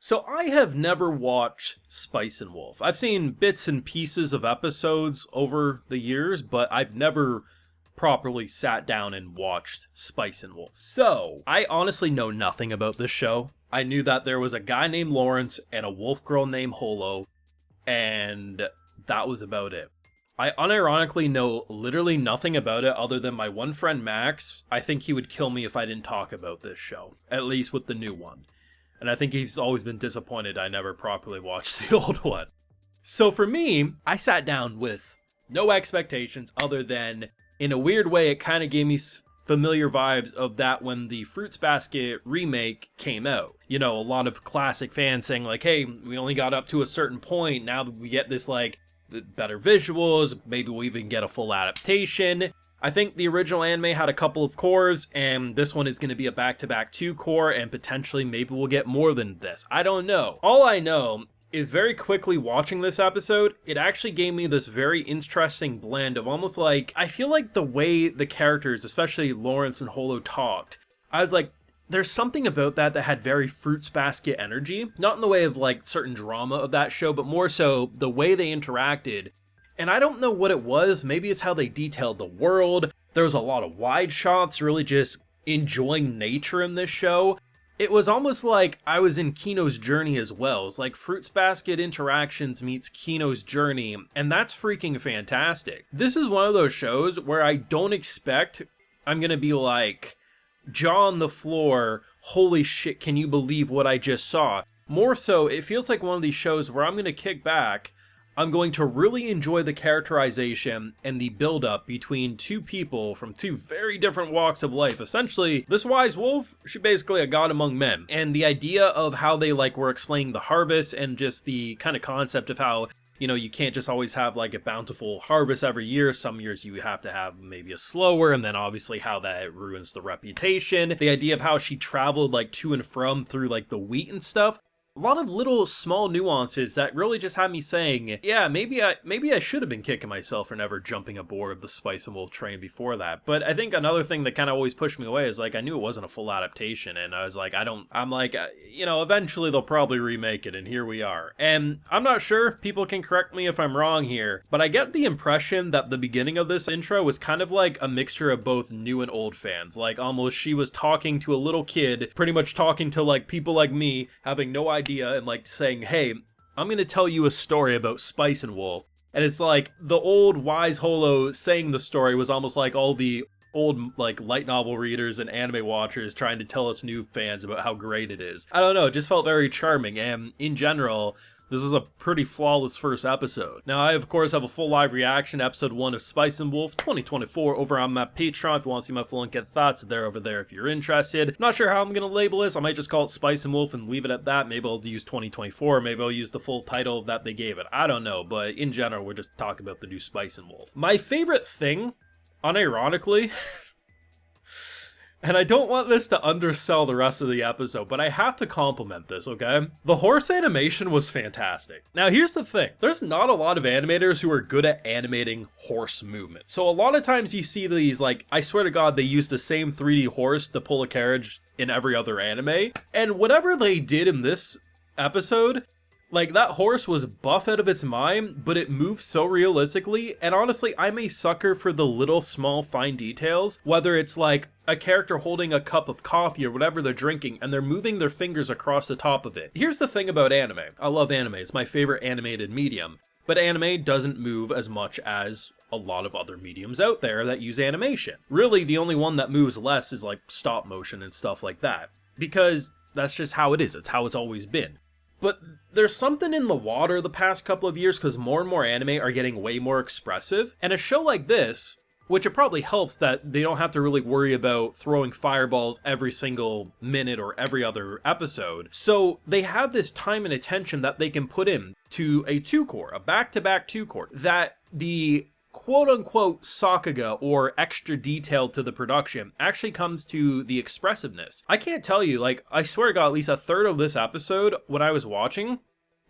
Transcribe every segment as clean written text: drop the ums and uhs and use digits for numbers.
So I have never watched Spice and Wolf. I've seen bits and pieces of episodes over the years, but I've never properly sat down and watched Spice and Wolf. So I honestly know nothing about this show. I knew that there was a guy named Lawrence and a wolf girl named Holo, and that was about it. I unironically know literally nothing about it other than my one friend Max. I think he would kill me if I didn't talk about this show, at least with the new one. And I think he's always been disappointed I never properly watched the old one. So for me, I sat down with no expectations other than, in a weird way, it kind of gave me familiar vibes of that when the Fruits Basket remake came out. You know, a lot of classic fans saying like, hey, we only got up to a certain point, now that we get this like better visuals, maybe we'll even get a full adaptation. I think the original anime had a couple of cores, and this one is going to be a back-to-back 2-core, and potentially maybe we'll get more than this. I don't know. All I know is very quickly watching this episode, it actually gave me this very interesting blend of almost like, I feel like the way the characters, especially Lawrence and Holo, talked, I was like, there's something about that had very Fruits Basket energy. Not in the way of like certain drama of that show, but more so the way they interacted. And I don't know what it was. Maybe it's how they detailed the world. There was a lot of wide shots, really just enjoying nature in this show. It was almost like I was in Kino's Journey as well. It's like Fruits Basket Interactions meets Kino's Journey, and that's freaking fantastic. This is one of those shows where I don't expect I'm gonna be like, jaw on the floor, holy shit, can you believe what I just saw? More so, it feels like one of these shows where I'm gonna kick back, I'm going to really enjoy the characterization and the build-up between two people from two very different walks of life. Essentially, this wise wolf, she's basically a god among men. And the idea of how they like were explaining the harvest and just the kind of concept of how, you know, you can't just always have like a bountiful harvest every year. Some years you have to have maybe a slower, and then obviously how that ruins the reputation. The idea of how she traveled like to and from through like the wheat and stuff. A lot of little small nuances that really just had me saying, yeah, maybe I should have been kicking myself for never jumping aboard the Spice and Wolf train before that. But I think another thing that kind of always pushed me away is like, I knew it wasn't a full adaptation, and I was like, you know, eventually they'll probably remake it, and here we are. And I'm not sure, people can correct me if I'm wrong here, but I get the impression that the beginning of this intro was kind of like a mixture of both new and old fans. Like almost she was talking to a little kid, pretty much talking to like people like me, having no idea, and like saying, hey, I'm gonna tell you a story about Spice and Wolf. And it's like the old wise Holo saying the story was almost like all the old like light novel readers and anime watchers trying to tell us new fans about how great it is. I don't know, it just felt very charming, and in general, this was a pretty flawless first episode. Now, I, of course, have a full live reaction to episode 1 of Spice and Wolf 2024 over on my Patreon. If you want to see my full and get thoughts, they're over there if you're interested. Not sure how I'm going to label this. I might just call it Spice and Wolf and leave it at that. Maybe I'll use 2024. Maybe I'll use the full title that they gave it. I don't know, but in general, we're just talking about the new Spice and Wolf. My favorite thing, unironically, and I don't want this to undersell the rest of the episode, but I have to compliment this, okay? The horse animation was fantastic. Now, here's the thing. There's not a lot of animators who are good at animating horse movement. So a lot of times you see these, like, I swear to God, they use the same 3D horse to pull a carriage in every other anime. And whatever they did in this episode, like, that horse was buff out of its mind, but it moved so realistically, and honestly, I'm a sucker for the little, small, fine details, whether it's like a character holding a cup of coffee or whatever they're drinking, and they're moving their fingers across the top of it. Here's the thing about anime. I love anime. It's my favorite animated medium, but anime doesn't move as much as a lot of other mediums out there that use animation. Really, the only one that moves less is like stop motion and stuff like that, because that's just how it is. It's how it's always been. But there's something in the water the past couple of years because more and more anime are getting way more expressive. And a show like this, which it probably helps that they don't have to really worry about throwing fireballs every single minute or every other episode. So they have this time and attention that they can put in to a 2-core, a back-to-back 2-core, that the quote-unquote sakuga or extra detail to the production actually comes to the expressiveness. I can't tell you, like, I swear to God, at least a third of this episode, when I was watching,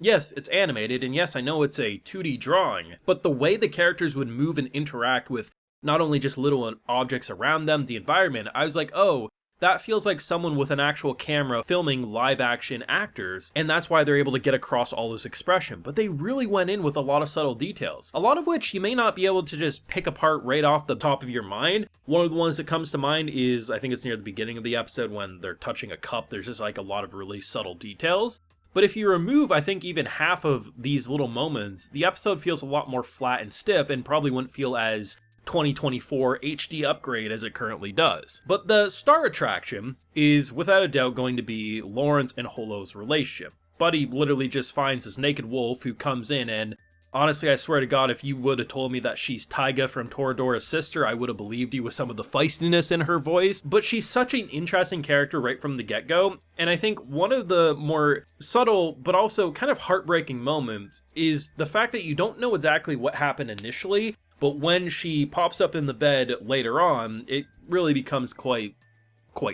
yes, it's animated, and yes, I know it's a 2D drawing, but the way the characters would move and interact with not only just little objects around them, the environment, I was like, oh, that feels like someone with an actual camera filming live action actors, and that's why they're able to get across all this expression. But they really went in with a lot of subtle details, a lot of which you may not be able to just pick apart right off the top of your mind. One of the ones that comes to mind is, I think it's near the beginning of the episode when they're touching a cup. There's just like a lot of really subtle details. But if you remove, I think, even half of these little moments, the episode feels a lot more flat and stiff and probably wouldn't feel as 2024 HD upgrade as it currently does. But the star attraction is without a doubt going to be Lawrence and Holo's relationship. Buddy literally just finds this naked wolf who comes in, and honestly, I swear to God, if you would have told me that she's Taiga from Toradora's sister, I would have believed you with some of the feistiness in her voice. But she's such an interesting character right from the get-go, and I think one of the more subtle but also kind of heartbreaking moments is the fact that you don't know exactly what happened initially, but when she pops up in the bed later on, it really becomes quite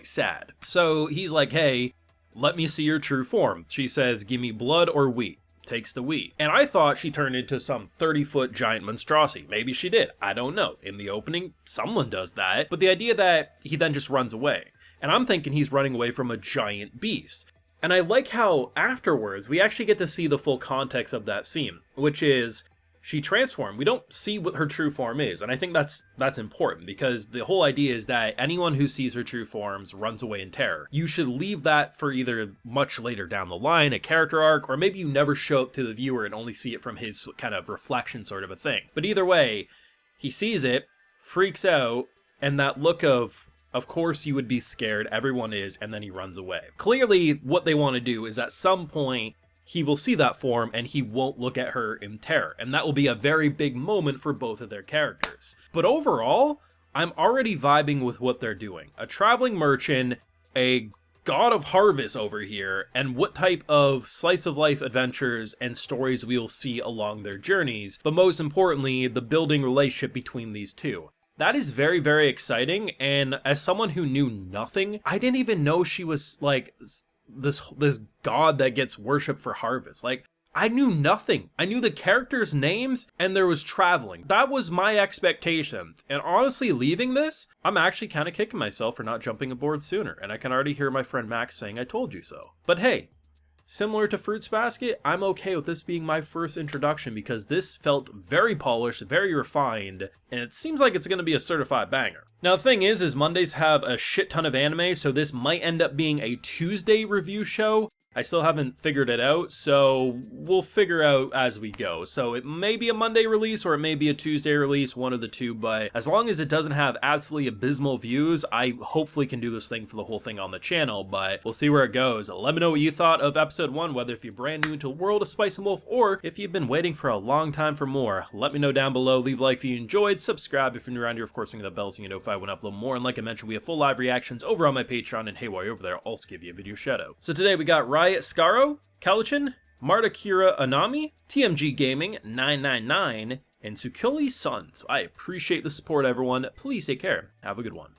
sad. So he's like, hey, let me see your true form. She says, give me blood or wheat. Takes the wheat. And I thought she turned into some 30-foot giant monstrosity. Maybe she did. I don't know. In the opening, someone does that. But the idea that he then just runs away. And I'm thinking he's running away from a giant beast. And I like how afterwards, we actually get to see the full context of that scene, which is she transformed. We don't see what her true form is, and I think that's important, because the whole idea is that anyone who sees her true forms runs away in terror. You should leave that for either much later down the line, a character arc, or maybe you never show up to the viewer and only see it from his kind of reflection sort of a thing. But either way, he sees it, freaks out, and that look of course you would be scared, everyone is, and then he runs away. Clearly, what they want to do is at some point, he will see that form and he won't look at her in terror. And that will be a very big moment for both of their characters. But overall, I'm already vibing with what they're doing. A traveling merchant, a god of harvest over here, and what type of slice of life adventures and stories we will see along their journeys. But most importantly, the building relationship between these two. That is very, very exciting. And as someone who knew nothing, I didn't even know she was like this god that gets worshipped for harvest. Like, I knew nothing. I knew the characters' names and there was traveling. That was my expectations. And honestly, leaving this, I'm actually kind of kicking myself for not jumping aboard sooner. And I can already hear my friend Max saying, I told you so. But hey, similar to Fruits Basket, I'm okay with this being my first introduction because this felt very polished, very refined, and it seems like it's going to be a certified banger. Now the thing is Mondays have a shit ton of anime, so this might end up being a Tuesday review show. I still haven't figured it out, so we'll figure out as we go. So it may be a Monday release or it may be a Tuesday release, one of the two, but as long as it doesn't have absolutely abysmal views, I hopefully can do this thing for the whole thing on the channel, but we'll see where it goes. Let me know what you thought of episode 1, whether if you're brand new to the world of Spice and Wolf or if you've been waiting for a long time for more. Let me know down below, leave a like if you enjoyed, subscribe if you're new around here, of course ring the bell so you know if I went up a little more, and like I mentioned, we have full live reactions over on my Patreon, and hey, while you're over there, I'll also give you a video shout out. So today we got Riot Scaro, Kalichin, Marta Kira Anami, TMG Gaming 999, and Tsukili Sun. So I appreciate the support, everyone. Please take care. Have a good one.